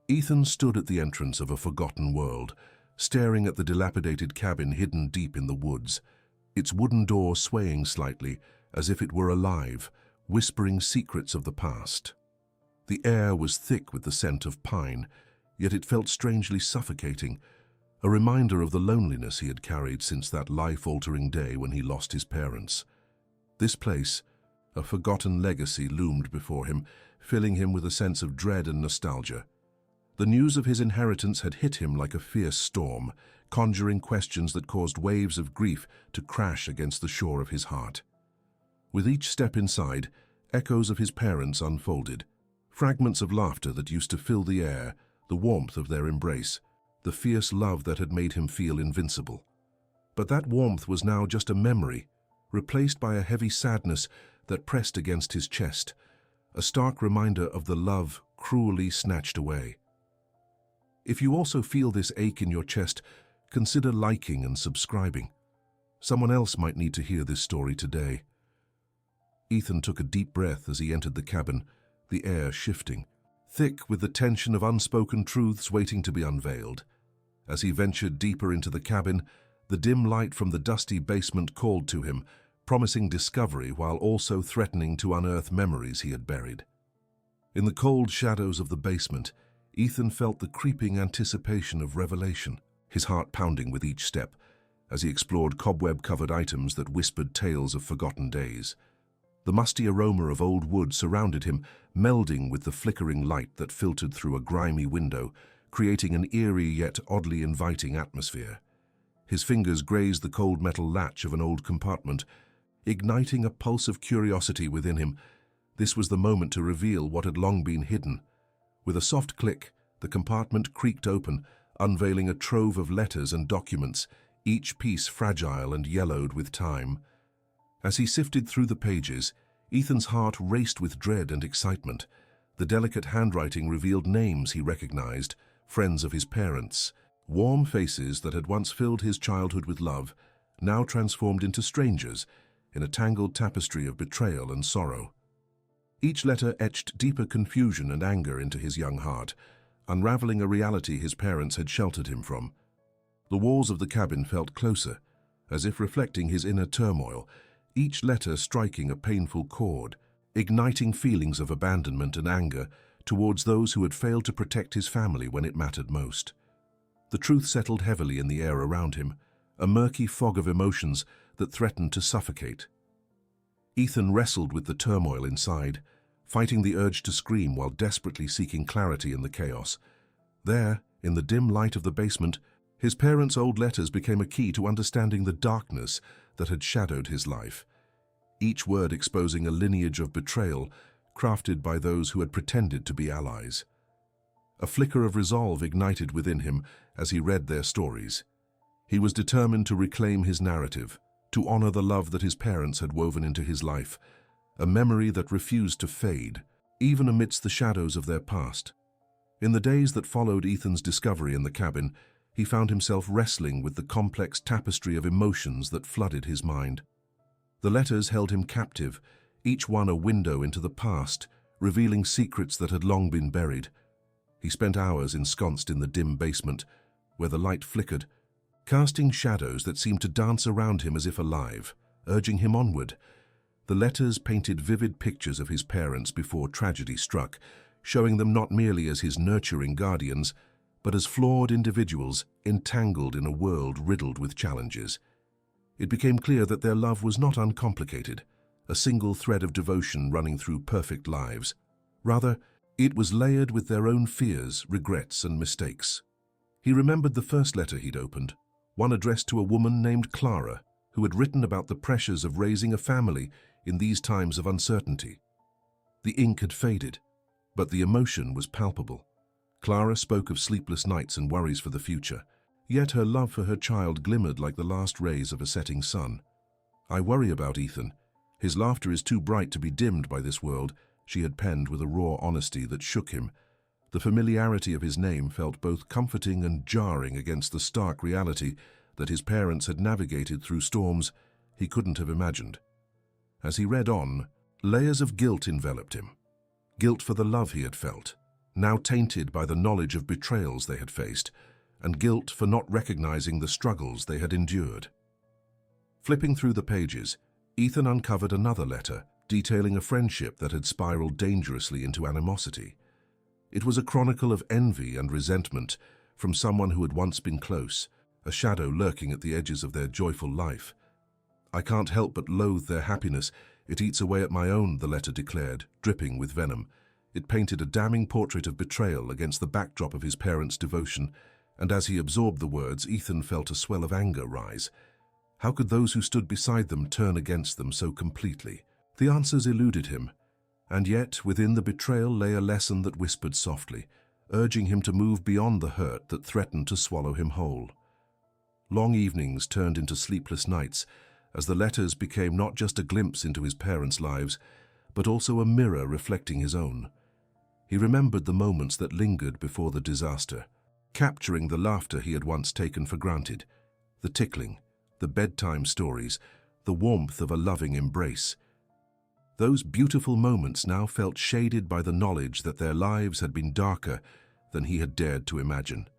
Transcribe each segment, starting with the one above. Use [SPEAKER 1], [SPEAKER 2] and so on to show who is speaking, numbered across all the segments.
[SPEAKER 1] Ethan stood at the entrance of a forgotten world, staring at the dilapidated cabin hidden deep in the woods, its wooden door swaying slightly as if it were alive, whispering secrets of the past. The air was thick with the scent of pine, yet it felt strangely suffocating, a reminder of the loneliness he had carried since that life-altering day when he lost his parents. This place, a forgotten legacy, loomed before him, filling him with a sense of dread and nostalgia. The news of his inheritance had hit him like a fierce storm, conjuring questions that caused waves of grief to crash against the shore of his heart. With each step inside, echoes of his parents unfolded, fragments of laughter that used to fill the air, the warmth of their embrace, the fierce love that had made him feel invincible. But that warmth was now just a memory, replaced by a heavy sadness that pressed against his chest, a stark reminder of the love cruelly snatched away. If you also feel this ache in your chest, consider liking and subscribing. Someone else might need to hear this story today. Ethan took a deep breath as he entered the cabin, the air shifting, thick with the tension of unspoken truths waiting to be unveiled. As he ventured deeper into the cabin, the dim light from the dusty basement called to him, promising discovery while also threatening to unearth memories he had buried. In the cold shadows of the basement, Ethan felt the creeping anticipation of revelation, his heart pounding with each step, as he explored cobweb-covered items that whispered tales of forgotten days. The musty aroma of old wood surrounded him, melding with the flickering light that filtered through a grimy window, creating an eerie yet oddly inviting atmosphere. His fingers grazed the cold metal latch of an old compartment, igniting a pulse of curiosity within him. This was the moment to reveal what had long been hidden. With a soft click, the compartment creaked open, unveiling a trove of letters and documents, each piece fragile and yellowed with time. As he sifted through the pages, Ethan's heart raced with dread and excitement. The delicate handwriting revealed names he recognized, friends of his parents, warm faces that had once filled his childhood with love, now transformed into strangers in a tangled tapestry of betrayal and sorrow. Each letter etched deeper confusion and anger into his young heart, unraveling a reality his parents had sheltered him from. The walls of the cabin felt closer, as if reflecting his inner turmoil, each letter striking a painful chord, igniting feelings of abandonment and anger towards those who had failed to protect his family when it mattered most. The truth settled heavily in the air around him, a murky fog of emotions that threatened to suffocate. Ethan wrestled with the turmoil inside, fighting the urge to scream while desperately seeking clarity in the chaos. There, in the dim light of the basement, his parents' old letters became a key to understanding the darkness that had shadowed his life, each word exposing a lineage of betrayal crafted by those who had pretended to be allies. A flicker of resolve ignited within him as he read their stories. He was determined to reclaim his narrative, to honor the love that his parents had woven into his life, a memory that refused to fade, even amidst the shadows of their past. In the days that followed Ethan's discovery in the cabin, he found himself wrestling with the complex tapestry of emotions that flooded his mind. The letters held him captive, each one a window into the past, revealing secrets that had long been buried. He spent hours ensconced in the dim basement, where the light flickered, casting shadows that seemed to dance around him as if alive, urging him onward. The letters painted vivid pictures of his parents before tragedy struck, showing them not merely as his nurturing guardians, but as flawed individuals entangled in a world riddled with challenges. It became clear that their love was not uncomplicated, a single thread of devotion running through perfect lives. Rather, it was layered with their own fears, regrets, and mistakes. He remembered the first letter he'd opened, one addressed to a woman named Clara, who had written about the pressures of raising a family in these times of uncertainty. The ink had faded, but the emotion was palpable. Clara spoke of sleepless nights and worries for the future, yet her love for her child glimmered like the last rays of a setting sun. "I worry about Ethan. His laughter is too bright to be dimmed by this world," she had penned with a raw honesty that shook him. The familiarity of his name felt both comforting and jarring against the stark reality that his parents had navigated through storms he couldn't have imagined. As he read on, layers of guilt enveloped him. Guilt for the love he had felt, now tainted by the knowledge of betrayals they had faced, and guilt for not recognizing the struggles they had endured. Flipping through the pages, Ethan uncovered another letter detailing a friendship that had spiraled dangerously into animosity. It was a chronicle of envy and resentment from someone who had once been close, a shadow lurking at the edges of their joyful life. "I can't help but loathe their happiness. It eats away at my own," the letter declared, dripping with venom. It painted a damning portrait of betrayal against the backdrop of his parents' devotion, and as he absorbed the words, Ethan felt a swell of anger rise. How could those who stood beside them turn against them so completely? The answers eluded him, and yet within the betrayal lay a lesson that whispered softly, urging him to move beyond the hurt that threatened to swallow him whole. Long evenings turned into sleepless nights, as the letters became not just a glimpse into his parents' lives, but also a mirror reflecting his own. He remembered the moments that lingered before the disaster, capturing the laughter he had once taken for granted, the tickling, the bedtime stories, the warmth of a loving embrace. Those beautiful moments now felt shaded by the knowledge that their lives had been darker than he had dared to imagine.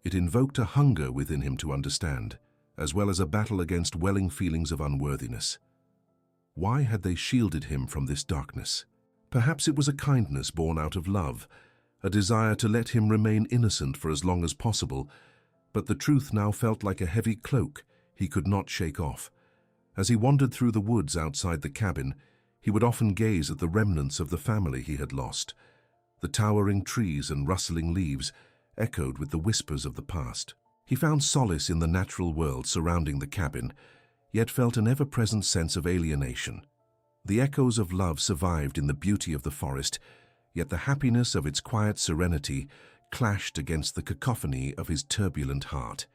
[SPEAKER 1] It invoked a hunger within him to understand, as well as a battle against welling feelings of unworthiness. Why had they shielded him from this darkness? Perhaps it was a kindness born out of love, a desire to let him remain innocent for as long as possible, but the truth now felt like a heavy cloak he could not shake off. As he wandered through the woods outside the cabin, he would often gaze at the remnants of the family he had lost. The towering trees and rustling leaves echoed with the whispers of the past. He found solace in the natural world surrounding the cabin, yet felt an ever-present sense of alienation. The echoes of love survived in the beauty of the forest, yet the happiness of its quiet serenity clashed against the cacophony of his turbulent heart.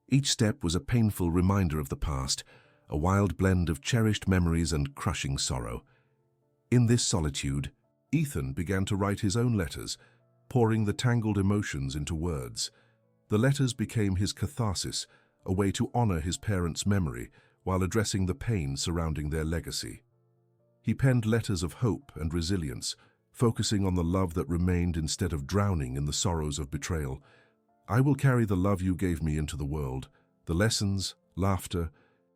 [SPEAKER 1] Each step was a painful reminder of the past, a wild blend of cherished memories and crushing sorrow. In this solitude, Ethan began to write his own letters, pouring the tangled emotions into words. The letters became his catharsis, a way to honor his parents' memory while addressing the pain surrounding their legacy. He penned letters of hope and resilience, focusing on the love that remained instead of drowning in the sorrows of betrayal. "I will carry the love you gave me into the world, the lessons, laughter,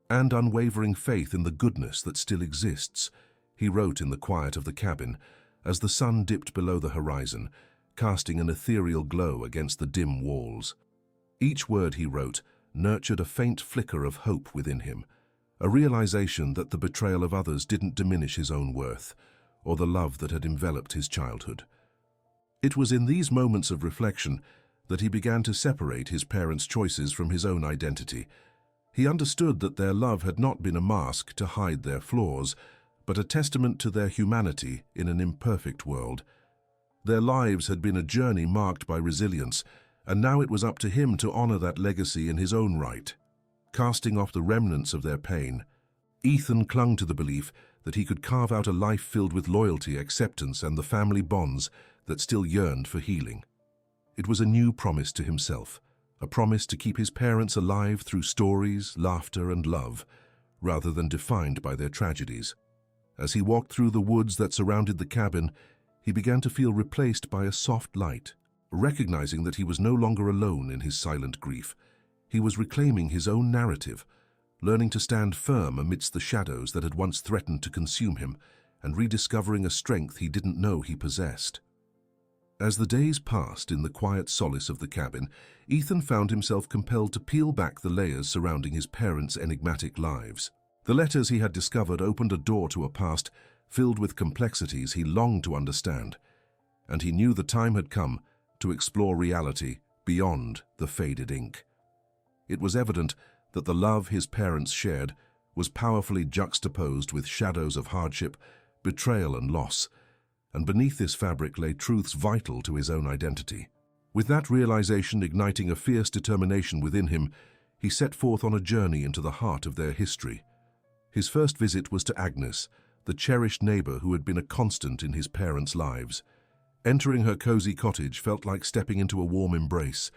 [SPEAKER 1] and unwavering faith in the goodness that still exists," he wrote in the quiet of the cabin, as the sun dipped below the horizon, casting an ethereal glow against the dim walls. Each word he wrote nurtured a faint flicker of hope within him, a realization that the betrayal of others didn't diminish his own worth, or the love that had enveloped his childhood. It was in these moments of reflection that he began to separate his parents' choices from his own identity. He understood that their love had not been a mask to hide their flaws, but a testament to their humanity in an imperfect world. Their lives had been a journey marked by resilience, and now it was up to him to honor that legacy in his own right. Casting off the remnants of their pain, Ethan clung to the belief that he could carve out a life filled with loyalty, acceptance, and the family bonds that still yearned for healing. It was a new promise to himself, a promise to keep his parents alive through stories, laughter, and love, rather than defined by their tragedies. As he walked through the woods that surrounded the cabin, he began to feel replaced by a soft light, recognizing that he was no longer alone in his silent grief. He was reclaiming his own narrative, learning to stand firm amidst the shadows that had once threatened to consume him, and rediscovering a strength he didn't know he possessed. As the days passed in the quiet solace of the cabin, Ethan found himself compelled to peel back the layers surrounding his parents' enigmatic lives. The letters he had discovered opened a door to a past filled with complexities he longed to understand, and he knew the time had come to explore reality beyond the faded ink. It was evident that the love his parents shared was powerfully juxtaposed with shadows of hardship, betrayal, and loss, and beneath this fabric lay truths vital to his own identity. With that realization igniting a fierce determination within him, he set forth on a journey into the heart of their history. His first visit was to Agnes, the cherished neighbor who had been a constant in his parents' lives. Entering her cozy cottage felt like stepping into a warm embrace.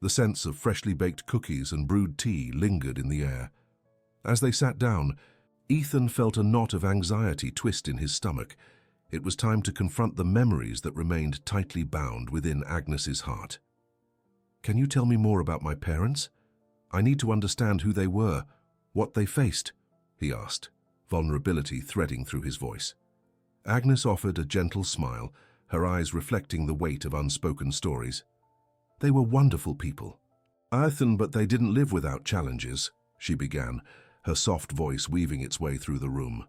[SPEAKER 1] The scents of freshly baked cookies and brewed tea lingered in the air. As they sat down, Ethan felt a knot of anxiety twist in his stomach. It was time to confront the memories that remained tightly bound within Agnes's heart. "Can you tell me more about my parents? I need to understand who they were, what they faced," he asked, vulnerability threading through his voice. Agnes offered a gentle smile, her eyes reflecting the weight of unspoken stories. "They were wonderful people, Orphan, but they didn't live without challenges," she began, her soft voice weaving its way through the room.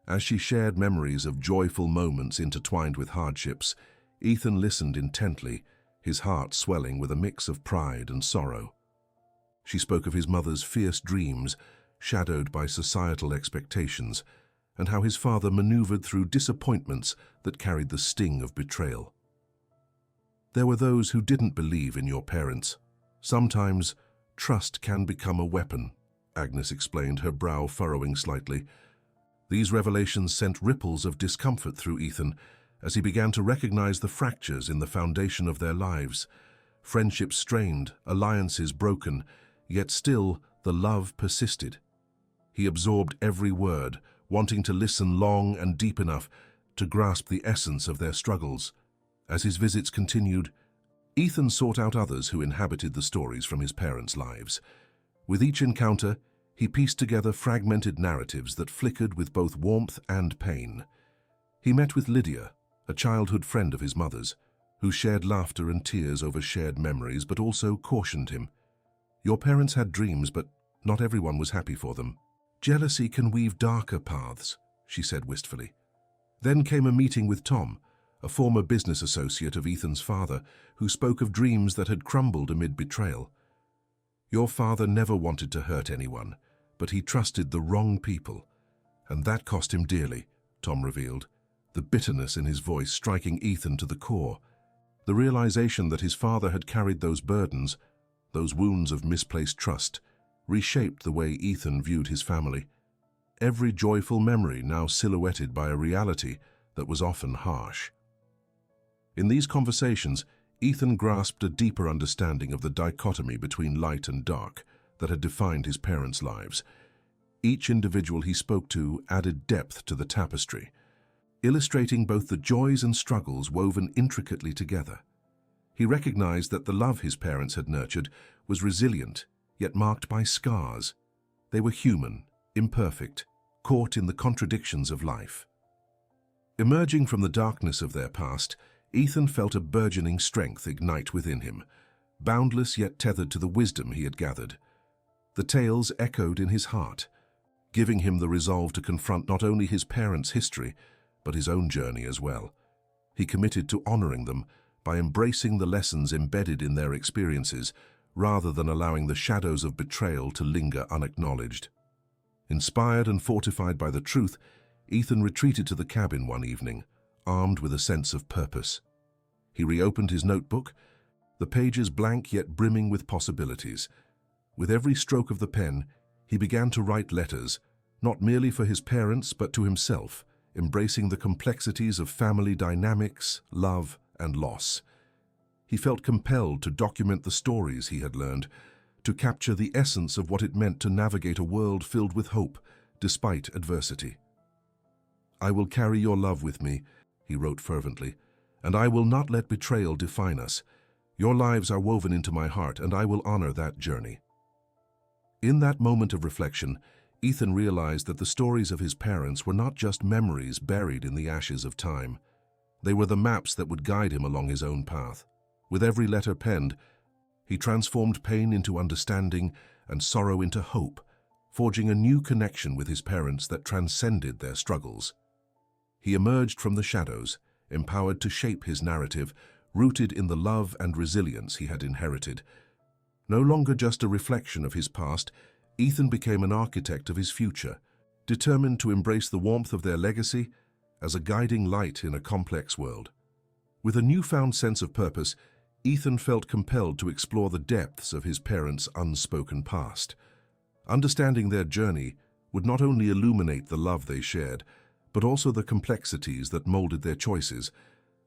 [SPEAKER 1] As she shared memories of joyful moments intertwined with hardships, Ethan listened intently, his heart swelling with a mix of pride and sorrow. She spoke of his mother's fierce dreams, shadowed by societal expectations, and how his father maneuvered through disappointments that carried the sting of betrayal. "There were those who didn't believe in your parents. Sometimes, trust can become a weapon," Agnes explained, her brow furrowing slightly. These revelations sent ripples of discomfort through Ethan as he began to recognize the fractures in the foundation of their lives. Friendships strained, alliances broken, yet still the love persisted. He absorbed every word, wanting to listen long and deep enough to grasp the essence of their struggles. As his visits continued, Ethan sought out others who inhabited the stories from his parents' lives. With each encounter, he pieced together fragmented narratives that flickered with both warmth and pain. He met with Lydia, a childhood friend of his mother's, who shared laughter and tears over shared memories but also cautioned him. "Your parents had dreams, but not everyone was happy for them. Jealousy can weave darker paths," she said wistfully. Then came a meeting with Tom, a former business associate of Ethan's father, who spoke of dreams that had crumbled amid betrayal. "Your father never wanted to hurt anyone, but he trusted the wrong people, and that cost him dearly," Tom revealed, the bitterness in his voice striking Ethan to the core. The realization that his father had carried those burdens, those wounds of misplaced trust, reshaped the way Ethan viewed his family. Every joyful memory now silhouetted by a reality that was often harsh. In these conversations, Ethan grasped a deeper understanding of the dichotomy between light and dark that had defined his parents' lives. Each individual he spoke to added depth to the tapestry, illustrating both the joys and struggles woven intricately together. He recognized that the love his parents had nurtured was resilient, yet marked by scars. They were human, imperfect, caught in the contradictions of life. Emerging from the darkness of their past, Ethan felt a burgeoning strength ignite within him, boundless yet tethered to the wisdom he had gathered. The tales echoed in his heart, giving him the resolve to confront not only his parents' history, but his own journey as well. He committed to honoring them by embracing the lessons embedded in their experiences, rather than allowing the shadows of betrayal to linger unacknowledged. Inspired and fortified by the truth, Ethan retreated to the cabin one evening, armed with a sense of purpose. He reopened his notebook, the pages blank yet brimming with possibilities. With every stroke of the pen, he began to write letters, not merely for his parents but to himself, embracing the complexities of family dynamics, love, and loss. He felt compelled to document the stories he had learned, to capture the essence of what it meant to navigate a world filled with hope, despite adversity. "I will carry your love with me," he wrote fervently, "and I will not let betrayal define us. Your lives are woven into my heart, and I will honor that journey." In that moment of reflection, Ethan realized that the stories of his parents were not just memories buried in the ashes of time. They were the maps that would guide him along his own path. With every letter penned, he transformed pain into understanding and sorrow into hope, forging a new connection with his parents that transcended their struggles. He emerged from the shadows, empowered to shape his narrative, rooted in the love and resilience he had inherited. No longer just a reflection of his past, Ethan became an architect of his future, determined to embrace the warmth of their legacy as a guiding light in a complex world. With a newfound sense of purpose, Ethan felt compelled to explore the depths of his parents' unspoken past. Understanding their journey would not only illuminate the love they shared, but also the complexities that molded their choices,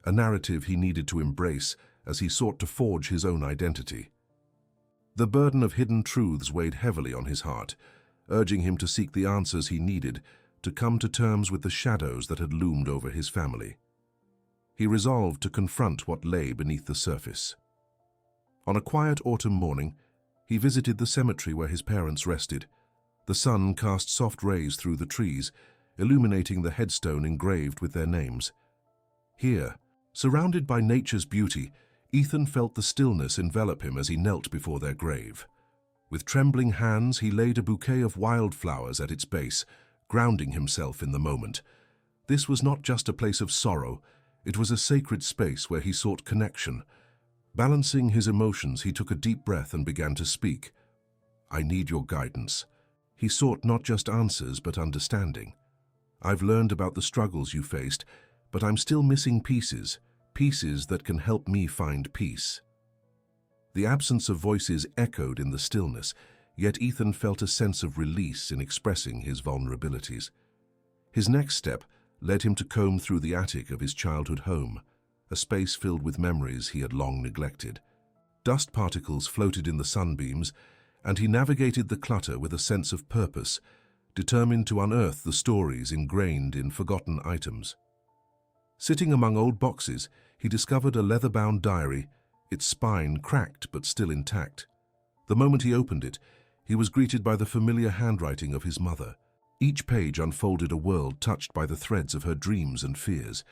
[SPEAKER 1] a narrative he needed to embrace as he sought to forge his own identity. The burden of hidden truths weighed heavily on his heart, urging him to seek the answers he needed, to come to terms with the shadows that had loomed over his family. He resolved to confront what lay beneath the surface. On a quiet autumn morning, he visited the cemetery where his parents rested. The sun cast soft rays through the trees, illuminating the headstone engraved with their names. Here, surrounded by nature's beauty, Ethan felt the stillness envelop him as he knelt before their grave. With trembling hands, he laid a bouquet of wildflowers at its base, grounding himself in the moment. This was not just a place of sorrow, it was a sacred space where he sought connection. Balancing his emotions, he took a deep breath and began to speak. "I need your guidance." He sought not just answers, but understanding. "I've learned about the struggles you faced, but I'm still missing pieces that can help me find peace." The absence of voices echoed in the stillness, yet Ethan felt a sense of release in expressing his vulnerabilities. His next step led him to comb through the attic of his childhood home, a space filled with memories he had long neglected. Dust particles floated in the sunbeams, and he navigated the clutter with a sense of purpose, determined to unearth the stories ingrained in forgotten items. Sitting among old boxes, he discovered a leather-bound diary, its spine cracked but still intact. The moment he opened it, he was greeted by the familiar handwriting of his mother. Each page unfolded a world touched by the threads of her dreams and fears.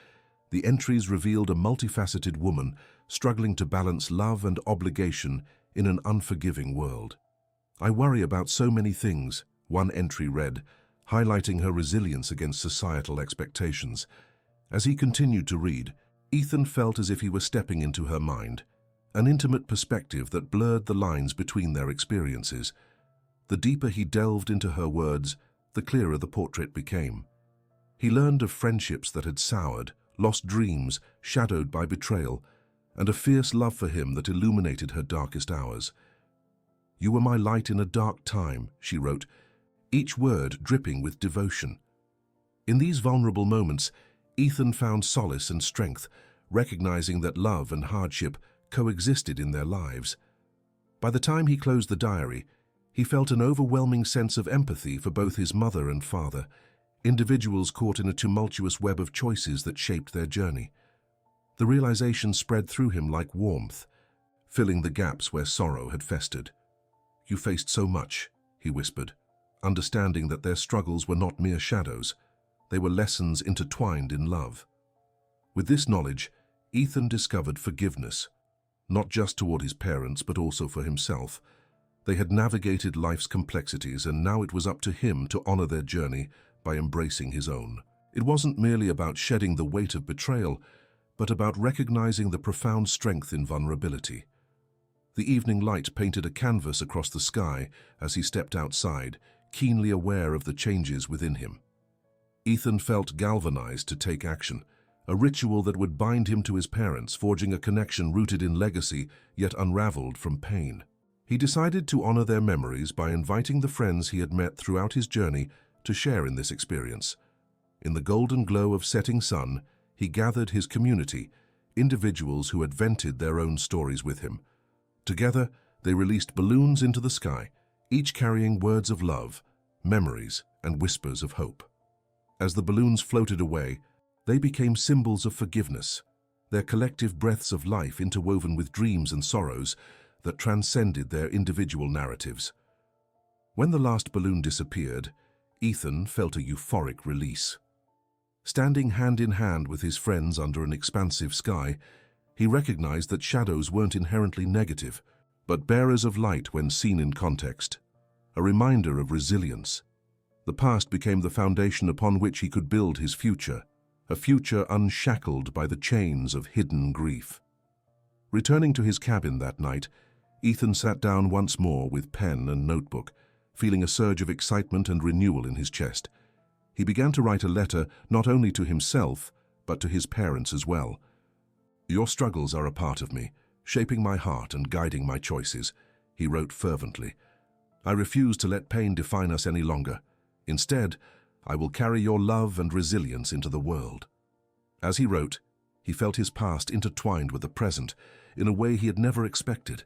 [SPEAKER 1] The entries revealed a multifaceted woman struggling to balance love and obligation in an unforgiving world. "I worry about so many things," one entry read, highlighting her resilience against societal expectations. As he continued to read, Ethan felt as if he were stepping into her mind, an intimate perspective that blurred the lines between their experiences. The deeper he delved into her words, the clearer the portrait became. He learned of friendships that had soured, lost dreams shadowed by betrayal, and a fierce love for him that illuminated her darkest hours. "You were my light in a dark time," she wrote, each word dripping with devotion. In these vulnerable moments, Ethan found solace and strength, recognizing that love and hardship coexisted in their lives. By the time he closed the diary, he felt an overwhelming sense of empathy for both his mother and father, individuals caught in a tumultuous web of choices that shaped their journey. The realization spread through him like warmth, filling the gaps where sorrow had festered. "You faced so much," he whispered, understanding that their struggles were not mere shadows. They were lessons intertwined in love. With this knowledge, Ethan discovered forgiveness, not just toward his parents, but also for himself. They had navigated life's complexities, and now it was up to him to honor their journey by embracing his own. It wasn't merely about shedding the weight of betrayal, but about recognizing the profound strength in vulnerability. The evening light painted a canvas across the sky as he stepped outside, keenly aware of the changes within him. Ethan felt galvanized to take action, a ritual that would bind him to his parents, forging a connection rooted in legacy, yet unraveled from pain. He decided to honor their memories by inviting the friends he had met throughout his journey to share in this experience. In the golden glow of setting sun, he gathered his community, individuals who had vented their own stories with him. Together, they released balloons into the sky, each carrying words of love, memories, and whispers of hope. As the balloons floated away, they became symbols of forgiveness, their collective breaths of life interwoven with dreams and sorrows that transcended their individual narratives. When the last balloon disappeared, Ethan felt a euphoric release. Standing hand in hand with his friends under an expansive sky, he recognized that shadows weren't inherently negative, but bearers of light when seen in context, a reminder of resilience. The past became the foundation upon which he could build his future, a future unshackled by the chains of hidden grief. Returning to his cabin that night, Ethan sat down once more with pen and notebook, feeling a surge of excitement and renewal in his chest. He began to write a letter not only to himself, but to his parents as well. "Your struggles are a part of me, shaping my heart and guiding my choices," he wrote fervently. "I refuse to let pain define us any longer. Instead, I will carry your love and resilience into the world." As he wrote, he felt his past intertwined with the present in a way he had never expected.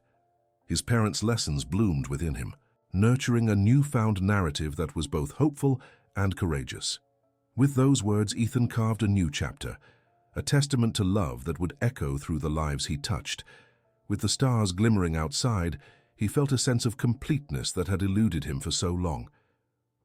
[SPEAKER 1] His parents' lessons bloomed within him, nurturing a newfound narrative that was both hopeful and courageous. With those words, Ethan carved a new chapter, a testament to love that would echo through the lives he touched. With the stars glimmering outside, he felt a sense of completeness that had eluded him for so long.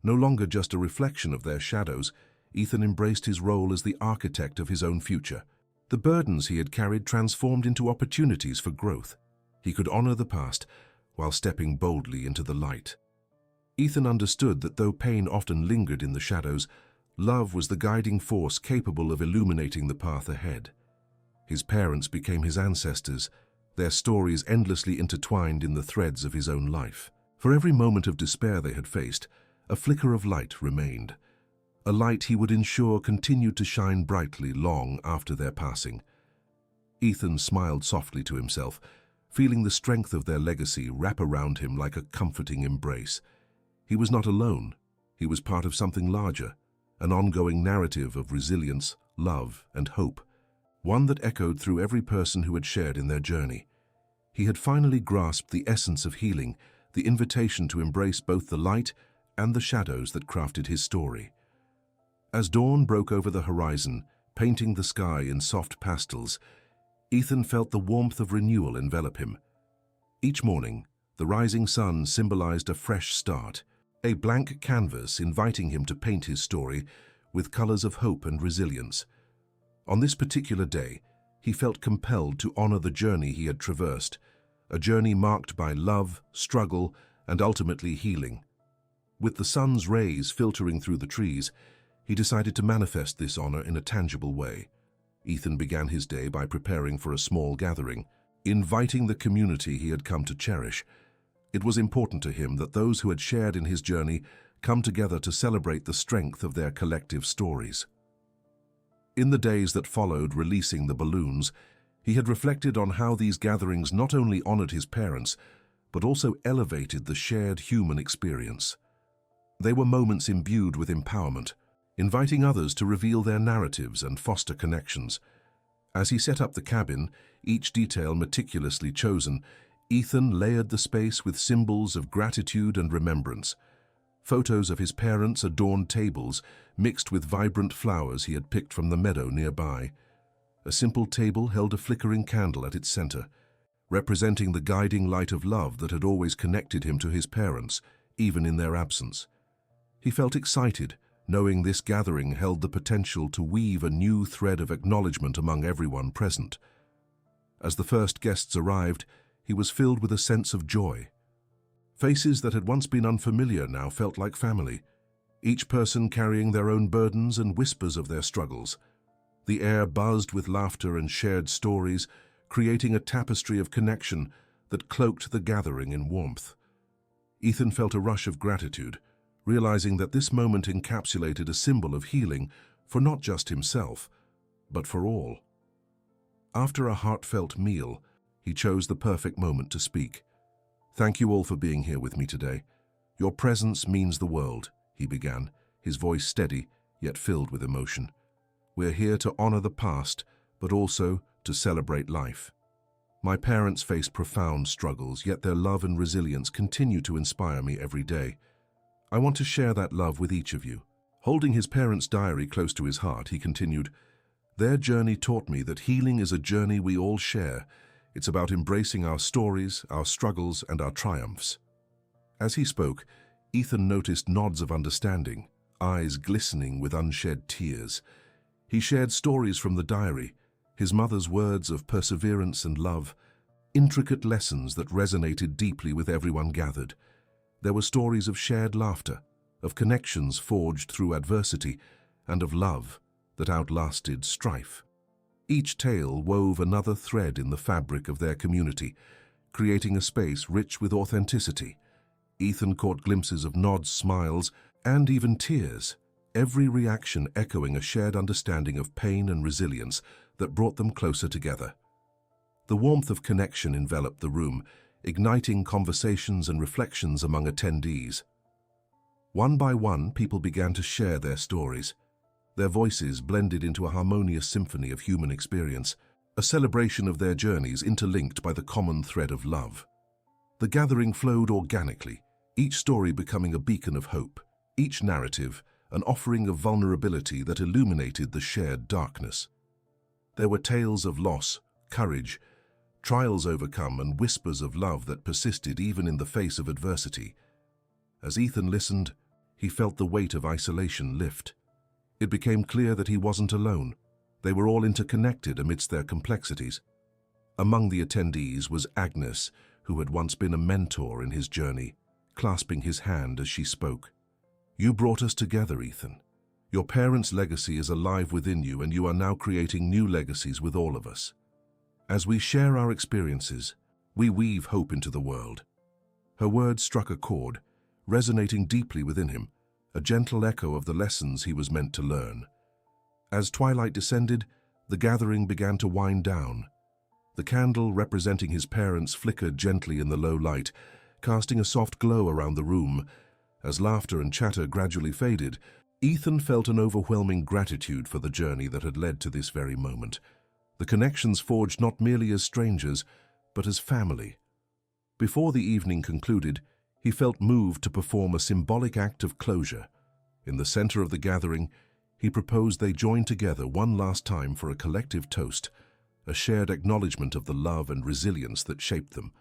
[SPEAKER 1] No longer just a reflection of their shadows, Ethan embraced his role as the architect of his own future. The burdens he had carried transformed into opportunities for growth. He could honor the past while stepping boldly into the light. Ethan understood that though pain often lingered in the shadows, love was the guiding force capable of illuminating the path ahead. His parents became his ancestors, their stories endlessly intertwined in the threads of his own life. For every moment of despair they had faced, a flicker of light remained, a light he would ensure continued to shine brightly long after their passing. Ethan smiled softly to himself, feeling the strength of their legacy wrap around him like a comforting embrace. He was not alone. He was part of something larger, an ongoing narrative of resilience, love, and hope, one that echoed through every person who had shared in their journey. He had finally grasped the essence of healing, the invitation to embrace both the light and the shadows that crafted his story. As dawn broke over the horizon, painting the sky in soft pastels, Ethan felt the warmth of renewal envelop him. Each morning, the rising sun symbolized a fresh start, a blank canvas inviting him to paint his story with colors of hope and resilience. On this particular day, he felt compelled to honor the journey he had traversed, a journey marked by love, struggle, and ultimately healing. With the sun's rays filtering through the trees, he decided to manifest this honor in a tangible way. Ethan began his day by preparing for a small gathering, inviting the community he had come to cherish. It was important to him that those who had shared in his journey come together to celebrate the strength of their collective stories. In the days that followed releasing the balloons, he had reflected on how these gatherings not only honored his parents, but also elevated the shared human experience. They were moments imbued with empowerment, inviting others to reveal their narratives and foster connections. As he set up the cabin, each detail meticulously chosen, Ethan layered the space with symbols of gratitude and remembrance. Photos of his parents adorned tables, mixed with vibrant flowers he had picked from the meadow nearby. A simple table held a flickering candle at its center, representing the guiding light of love that had always connected him to his parents, even in their absence. He felt excited, knowing this gathering held the potential to weave a new thread of acknowledgement among everyone present. As the first guests arrived, he was filled with a sense of joy. Faces that had once been unfamiliar now felt like family, each person carrying their own burdens and whispers of their struggles. The air buzzed with laughter and shared stories, creating a tapestry of connection that cloaked the gathering in warmth. Ethan felt a rush of gratitude, realizing that this moment encapsulated a symbol of healing for not just himself, but for all. After a heartfelt meal, he chose the perfect moment to speak. "Thank you all for being here with me today. Your presence means the world," he began, his voice steady, yet filled with emotion. "We're here to honor the past, but also to celebrate life. My parents faced profound struggles, yet their love and resilience continue to inspire me every day. I want to share that love with each of you." Holding his parents' diary close to his heart, he continued, "Their journey taught me that healing is a journey we all share. It's about embracing our stories, our struggles, and our triumphs." As he spoke, Ethan noticed nods of understanding, eyes glistening with unshed tears. He shared stories from the diary, his mother's words of perseverance and love, intricate lessons that resonated deeply with everyone gathered. There were stories of shared laughter, of connections forged through adversity, and of love that outlasted strife. Each tale wove another thread in the fabric of their community, creating a space rich with authenticity. Ethan caught glimpses of nods, smiles, and even tears, every reaction echoing a shared understanding of pain and resilience that brought them closer together. The warmth of connection enveloped the room, igniting conversations and reflections among attendees. One by one, people began to share their stories. Their voices blended into a harmonious symphony of human experience, a celebration of their journeys interlinked by the common thread of love. The gathering flowed organically, each story becoming a beacon of hope, each narrative an offering of vulnerability that illuminated the shared darkness. There were tales of loss, courage, trials overcome, and whispers of love that persisted even in the face of adversity. As Ethan listened, he felt the weight of isolation lift. It became clear that he wasn't alone. They were all interconnected amidst their complexities. Among the attendees was Agnes, who had once been a mentor in his journey, clasping his hand as she spoke. "You brought us together, Ethan. Your parents' legacy is alive within you, and you are now creating new legacies with all of us. As we share our experiences, we weave hope into the world." Her words struck a chord, resonating deeply within him, a gentle echo of the lessons he was meant to learn. As twilight descended, the gathering began to wind down. The candle representing his parents flickered gently in the low light, casting a soft glow around the room. As laughter and chatter gradually faded, Ethan felt an overwhelming gratitude for the journey that had led to this very moment. The connections forged not merely as strangers, but as family. Before the evening concluded, he felt moved to perform a symbolic act of closure. In the center of the gathering, he proposed they join together one last time for a collective toast, a shared acknowledgement of the love and resilience that shaped them.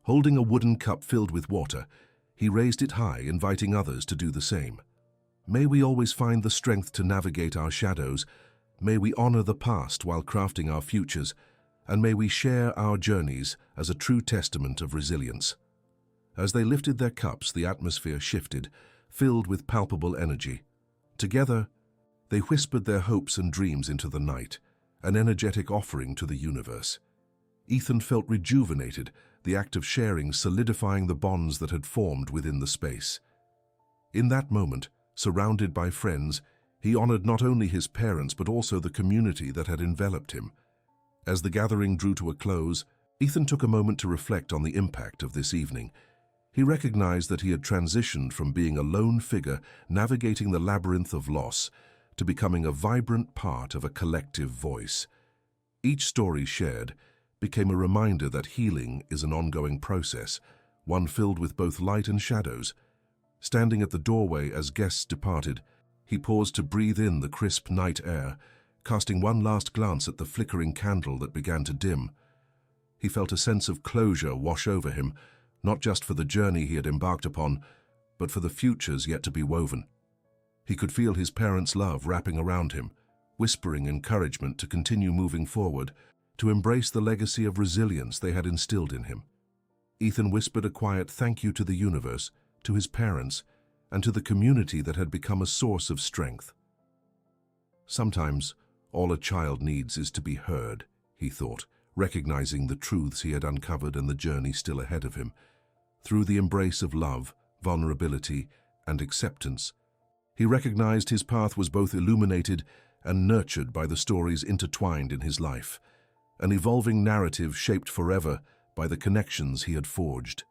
[SPEAKER 1] Holding a wooden cup filled with water, he raised it high, inviting others to do the same. "May we always find the strength to navigate our shadows. May we honor the past while crafting our futures, and may we share our journeys as a true testament of resilience." As they lifted their cups, the atmosphere shifted, filled with palpable energy. Together, they whispered their hopes and dreams into the night, an energetic offering to the universe. Ethan felt rejuvenated, the act of sharing solidifying the bonds that had formed within the space. In that moment, surrounded by friends, he honored not only his parents but also the community that had enveloped him. As the gathering drew to a close, Ethan took a moment to reflect on the impact of this evening. He recognized that he had transitioned from being a lone figure navigating the labyrinth of loss to becoming a vibrant part of a collective voice. Each story shared became a reminder that healing is an ongoing process, one filled with both light and shadows. Standing at the doorway as guests departed, he paused to breathe in the crisp night air, casting one last glance at the flickering candle that began to dim. He felt a sense of closure wash over him, not just for the journey he had embarked upon, but for the futures yet to be woven. He could feel his parents' love wrapping around him, whispering encouragement to continue moving forward, to embrace the legacy of resilience they had instilled in him. Ethan whispered a quiet thank you to the universe, to his parents, and to the community that had become a source of strength. Sometimes, all a child needs is to be heard, he thought, recognizing the truths he had uncovered and the journey still ahead of him. Through the embrace of love, vulnerability, and acceptance, he recognized his path was both illuminated and nurtured by the stories intertwined in his life, an evolving narrative shaped forever by the connections he had forged.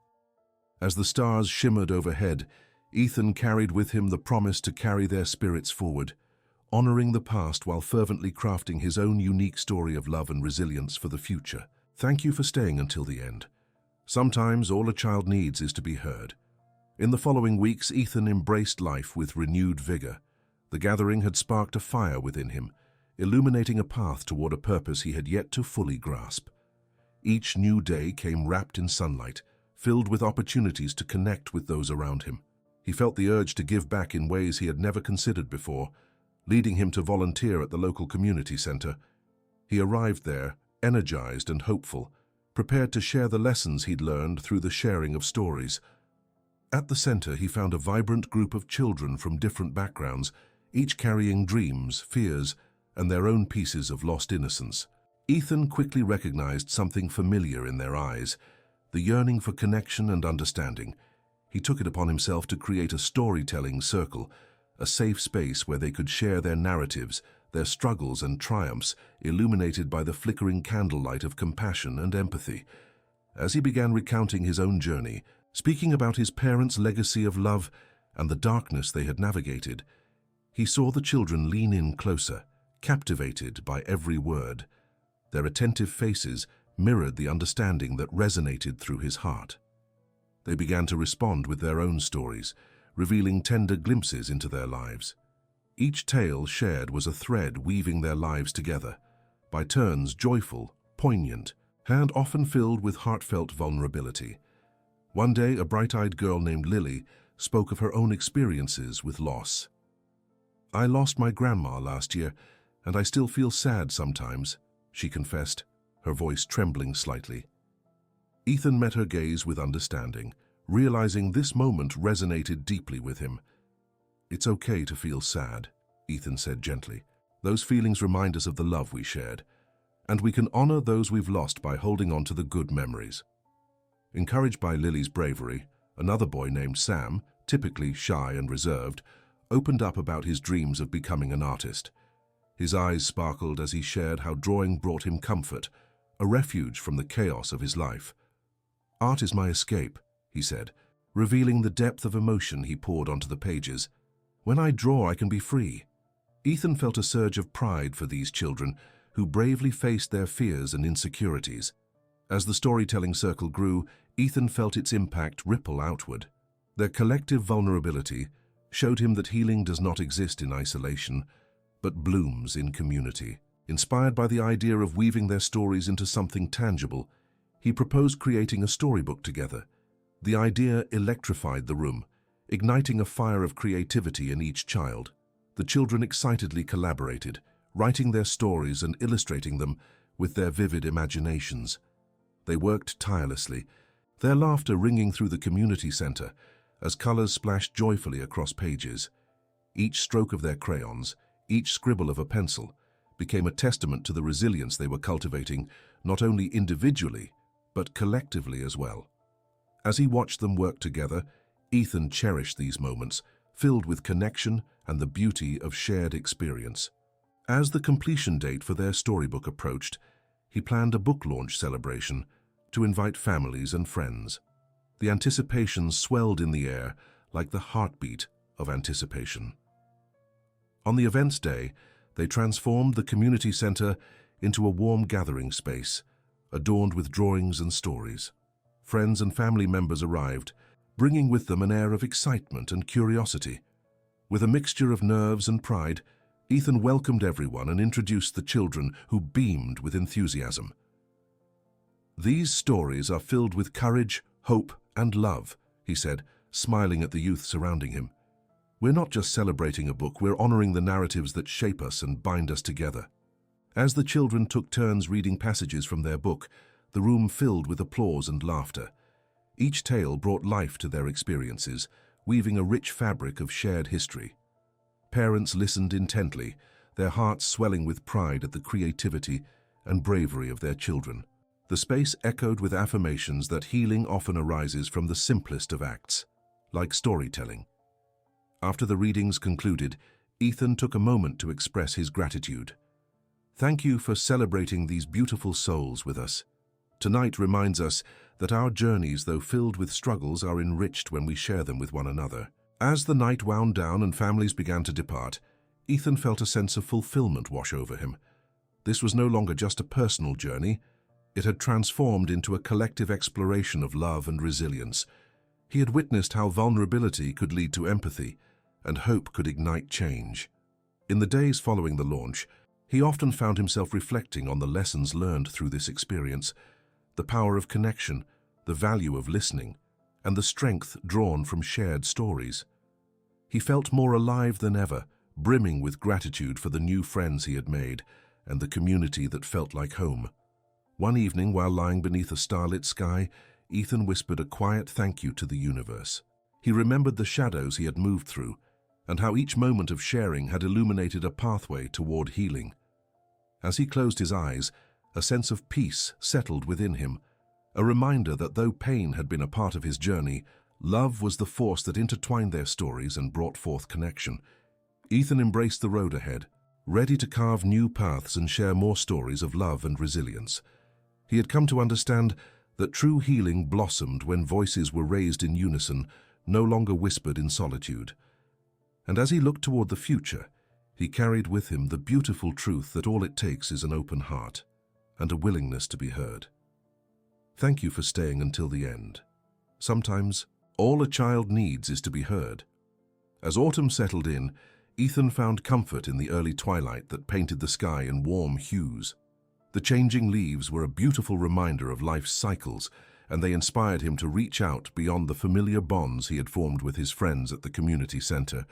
[SPEAKER 1] As the stars shimmered overhead, Ethan carried with him the promise to carry their spirits forward, honoring the past while fervently crafting his own unique story of love and resilience for the future. Thank you for staying until the end. Sometimes all a child needs is to be heard. In the following weeks, Ethan embraced life with renewed vigor. The gathering had sparked a fire within him, illuminating a path toward a purpose he had yet to fully grasp. Each new day came wrapped in sunlight, filled with opportunities to connect with those around him. He felt the urge to give back in ways he had never considered before, leading him to volunteer at the local community center. He arrived there, energized and hopeful, prepared to share the lessons he'd learned through the sharing of stories. At the center, he found a vibrant group of children from different backgrounds, each carrying dreams, fears, and their own pieces of lost innocence. Ethan quickly recognized something familiar in their eyes, the yearning for connection and understanding. He took it upon himself to create a storytelling circle, a safe space where they could share their narratives, their struggles and triumphs, illuminated by the flickering candlelight of compassion and empathy. As he began recounting his own journey, speaking about his parents' legacy of love and the darkness they had navigated, he saw the children lean in closer, captivated by every word. Their attentive faces mirrored the understanding that resonated through his heart. They began to respond with their own stories, revealing tender glimpses into their lives. Each tale shared was a thread weaving their lives together, by turns joyful, poignant, and often filled with heartfelt vulnerability. One day, a bright-eyed girl named Lily spoke of her own experiences with loss. "I lost my grandma last year, and I still feel sad sometimes," she confessed, her voice trembling slightly. Ethan met her gaze with understanding, realizing this moment resonated deeply with him. "It's okay to feel sad," Ethan said gently. "Those feelings remind us of the love we shared, and we can honor those we've lost by holding on to the good memories." Encouraged by Lily's bravery, another boy named Sam, typically shy and reserved, opened up about his dreams of becoming an artist. His eyes sparkled as he shared how drawing brought him comfort, a refuge from the chaos of his life. "Art is my escape," he said, revealing the depth of emotion he poured onto the pages. "When I draw, I can be free." Ethan felt a surge of pride for these children who bravely faced their fears and insecurities. As the storytelling circle grew, Ethan felt its impact ripple outward. Their collective vulnerability showed him that healing does not exist in isolation, but blooms in community. Inspired by the idea of weaving their stories into something tangible, he proposed creating a storybook together. The idea electrified the room, igniting a fire of creativity in each child. The children excitedly collaborated, writing their stories and illustrating them with their vivid imaginations. They worked tirelessly, their laughter ringing through the community center as colors splashed joyfully across pages. Each stroke of their crayons, each scribble of a pencil, became a testament to the resilience they were cultivating, not only individually, but collectively as well. As he watched them work together, Ethan cherished these moments, filled with connection and the beauty of shared experience. As the completion date for their storybook approached, he planned a book launch celebration to invite families and friends. The anticipation swelled in the air like the heartbeat of anticipation. On the event's day, they transformed the community center into a warm gathering space, adorned with drawings and stories. Friends and family members arrived, bringing with them an air of excitement and curiosity. With a mixture of nerves and pride, Ethan welcomed everyone and introduced the children, who beamed with enthusiasm. "These stories are filled with courage, hope, and love," he said, smiling at the youth surrounding him. "We're not just celebrating a book, we're honoring the narratives that shape us and bind us together." As the children took turns reading passages from their book, the room filled with applause and laughter. Each tale brought life to their experiences, weaving a rich fabric of shared history. Parents listened intently, their hearts swelling with pride at the creativity and bravery of their children. The space echoed with affirmations that healing often arises from the simplest of acts, like storytelling. After the readings concluded, Ethan took a moment to express his gratitude. "Thank you for celebrating these beautiful souls with us. Tonight reminds us that our journeys, though filled with struggles, are enriched when we share them with one another." As the night wound down and families began to depart, Ethan felt a sense of fulfillment wash over him. This was no longer just a personal journey. It had transformed into a collective exploration of love and resilience. He had witnessed how vulnerability could lead to empathy, and hope could ignite change. In the days following the launch, he often found himself reflecting on the lessons learned through this experience, the power of connection, the value of listening, and the strength drawn from shared stories. He felt more alive than ever, brimming with gratitude for the new friends he had made and the community that felt like home. One evening, while lying beneath a starlit sky, Ethan whispered a quiet thank you to the universe. He remembered the shadows he had moved through, and how each moment of sharing had illuminated a pathway toward healing. As he closed his eyes, a sense of peace settled within him, a reminder that though pain had been a part of his journey, love was the force that intertwined their stories and brought forth connection. Ethan embraced the road ahead, ready to carve new paths and share more stories of love and resilience. He had come to understand that true healing blossomed when voices were raised in unison, no longer whispered in solitude. And as he looked toward the future, he carried with him the beautiful truth that all it takes is an open heart and a willingness to be heard. Thank you for staying until the end. Sometimes, all a child needs is to be heard. As autumn settled in, Ethan found comfort in the early twilight that painted the sky in warm hues. The changing leaves were a beautiful reminder of life's cycles, and they inspired him to reach out beyond the familiar bonds he had formed with his friends at the community center.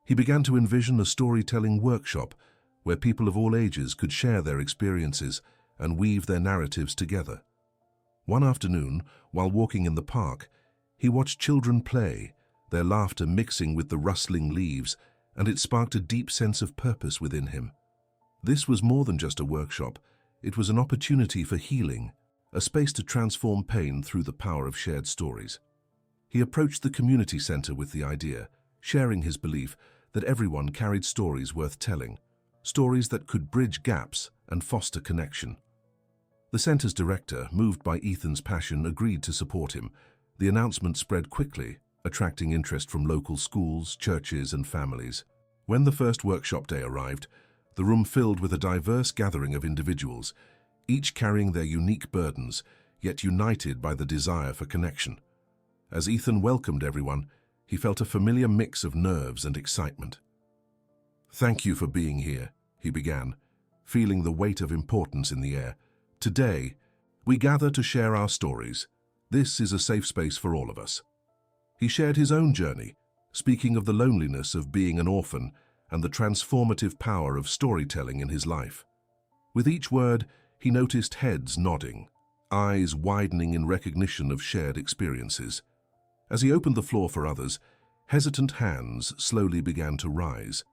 [SPEAKER 1] He began to envision a storytelling workshop where people of all ages could share their experiences and weave their narratives together. One afternoon, while walking in the park, he watched children play, their laughter mixing with the rustling leaves, and it sparked a deep sense of purpose within him. This was more than just a workshop. It was an opportunity for healing, a space to transform pain through the power of shared stories. He approached the community center with the idea, sharing his belief that everyone carried stories worth telling, stories that could bridge gaps and foster connection. The center's director, moved by Ethan's passion, agreed to support him. The announcement spread quickly, attracting interest from local schools, churches, and families. When the first workshop day arrived, the room filled with a diverse gathering of individuals, each carrying their unique burdens, yet united by the desire for connection. As Ethan welcomed everyone, he felt a familiar mix of nerves and excitement. "Thank you for being here," he began, feeling the weight of importance in the air. "Today, we gather to share our stories. This is a safe space for all of us." He shared his own journey, speaking of the loneliness of being an orphan and the transformative power of storytelling in his life. With each word, he noticed heads nodding, eyes widening in recognition of shared experiences. As he opened the floor for others, hesitant hands slowly began to rise.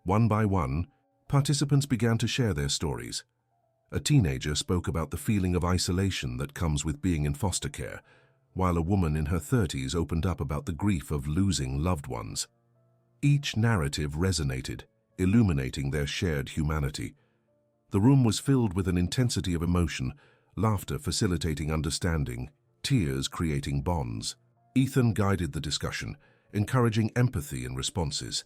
[SPEAKER 1] One by one, participants began to share their stories. A teenager spoke about the feeling of isolation that comes with being in foster care, while a woman in her 30s opened up about the grief of losing loved ones. Each narrative resonated, illuminating their shared humanity. The room was filled with an intensity of emotion, laughter facilitating understanding, tears creating bonds. Ethan guided the discussion, encouraging empathy in responses.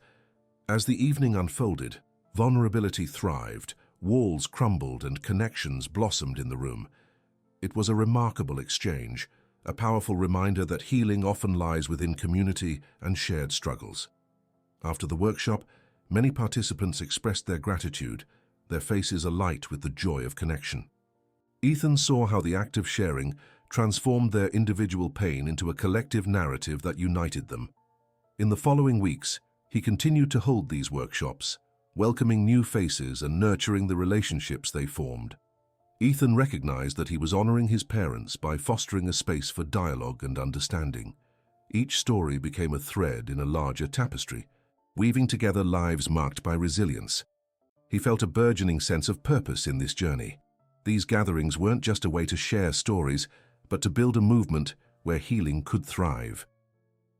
[SPEAKER 1] As the evening unfolded, vulnerability thrived, walls crumbled, and connections blossomed in the room. It was a remarkable exchange, a powerful reminder that healing often lies within community and shared struggles. After the workshop, many participants expressed their gratitude, their faces alight with the joy of connection. Ethan saw how the act of sharing transformed their individual pain into a collective narrative that united them. In the following weeks, he continued to hold these workshops, welcoming new faces and nurturing the relationships they formed. Ethan recognized that he was honoring his parents by fostering a space for dialogue and understanding. Each story became a thread in a larger tapestry, weaving together lives marked by resilience. He felt a burgeoning sense of purpose in this journey. These gatherings weren't just a way to share stories, but to build a movement where healing could thrive.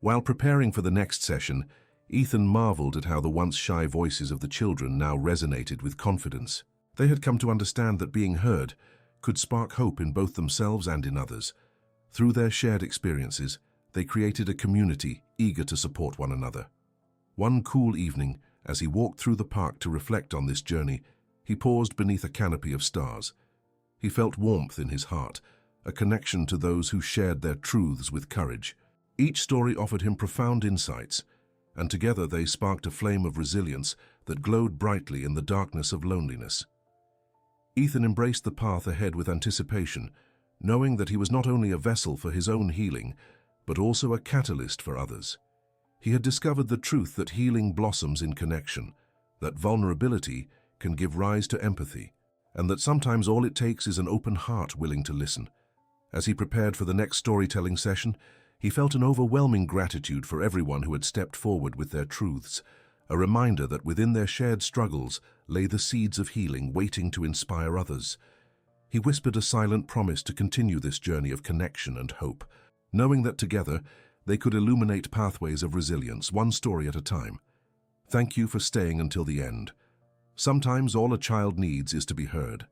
[SPEAKER 1] While preparing for the next session, Ethan marveled at how the once shy voices of the children now resonated with confidence. They had come to understand that being heard could spark hope in both themselves and in others. Through their shared experiences, they created a community eager to support one another. One cool evening, as he walked through the park to reflect on this journey, he paused beneath a canopy of stars. He felt warmth in his heart, a connection to those who shared their truths with courage. Each story offered him profound insights, and together they sparked a flame of resilience that glowed brightly in the darkness of loneliness. Ethan embraced the path ahead with anticipation, knowing that he was not only a vessel for his own healing, but also a catalyst for others. He had discovered the truth that healing blossoms in connection, that vulnerability can give rise to empathy, and that sometimes all it takes is an open heart willing to listen. As he prepared for the next storytelling session, he felt an overwhelming gratitude for everyone who had stepped forward with their truths, a reminder that within their shared struggles lay the seeds of healing waiting to inspire others. He whispered a silent promise to continue this journey of connection and hope, knowing that together they could illuminate pathways of resilience, one story at a time. "Thank you for staying until the end. Sometimes all a child needs is to be heard."